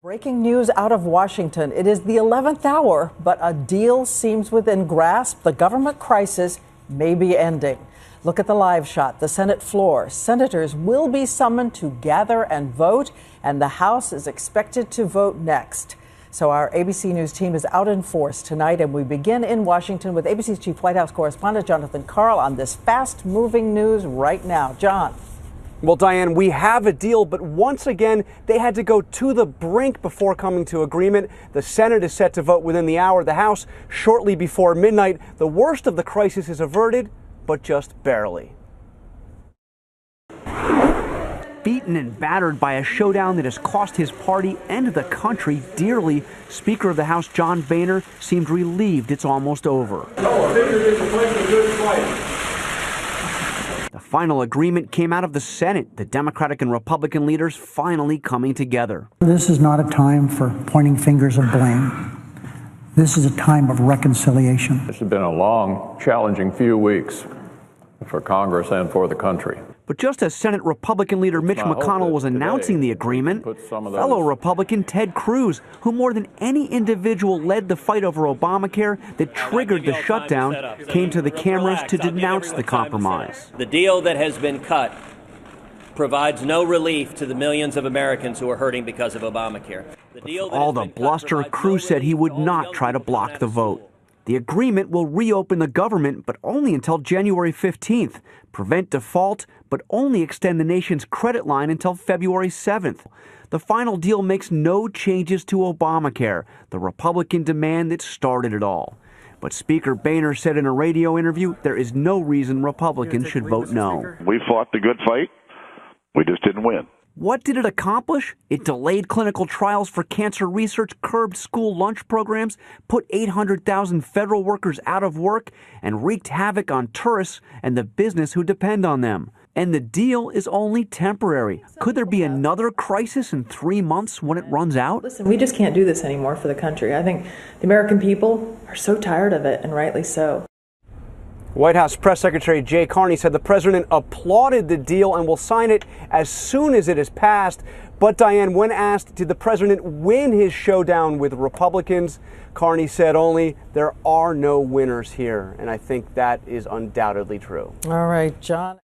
Breaking news out of Washington. It is the 11th hour, but a deal seems within grasp. The government crisis may be ending. Look at the live shot, the Senate floor. Senators will be summoned to gather and vote, and the House is expected to vote next. So our ABC News team is out in force tonight, and we begin in Washington with ABC's Chief White House correspondent Jonathan Karl on this fast-moving news right now. John. Well, Diane, we have a deal, but once again, they had to go to the brink before coming to agreement. The Senate is set to vote within the hour. The House shortly before midnight. The worst of the crisis is averted, but just barely. Beaten and battered by a showdown that has cost his party and the country dearly, Speaker of the House John Boehner seemed relieved it's almost over. The final agreement came out of the Senate, the Democratic and Republican leaders finally coming together. This is not a time for pointing fingers of blame. This is a time of reconciliation. This has been a long, challenging few weeks for Congress and for the country. But just as Senate Republican leader Mitch McConnell was announcing the agreement, fellow Republican Ted Cruz, who more than any individual led the fight over Obamacare that triggered the shutdown, came to the cameras to denounce the compromise. The deal that has been cut provides no relief to the millions of Americans who are hurting because of Obamacare. All the bluster, Cruz said he would not try to block the vote. The agreement will reopen the government, but only until January 15th, prevent default, but only extend the nation's credit line until February 7th. The final deal makes no changes to Obamacare, the Republican demand that started it all. But Speaker Boehner said in a radio interview there is no reason Republicans should vote no. We fought the good fight. We just didn't win. What did it accomplish? It delayed clinical trials for cancer research, curbed school lunch programs, put 800,000 federal workers out of work, and wreaked havoc on tourists and the business who depend on them. And the deal is only temporary. Could there be another crisis in 3 months when it runs out? Listen, we just can't do this anymore for the country. I think the American people are so tired of it, and rightly so. White House Press Secretary Jay Carney said the president applauded the deal and will sign it as soon as it is passed. But Diane, when asked, did the president win his showdown with Republicans, Carney said only, there are no winners here. And I think that is undoubtedly true. All right, John.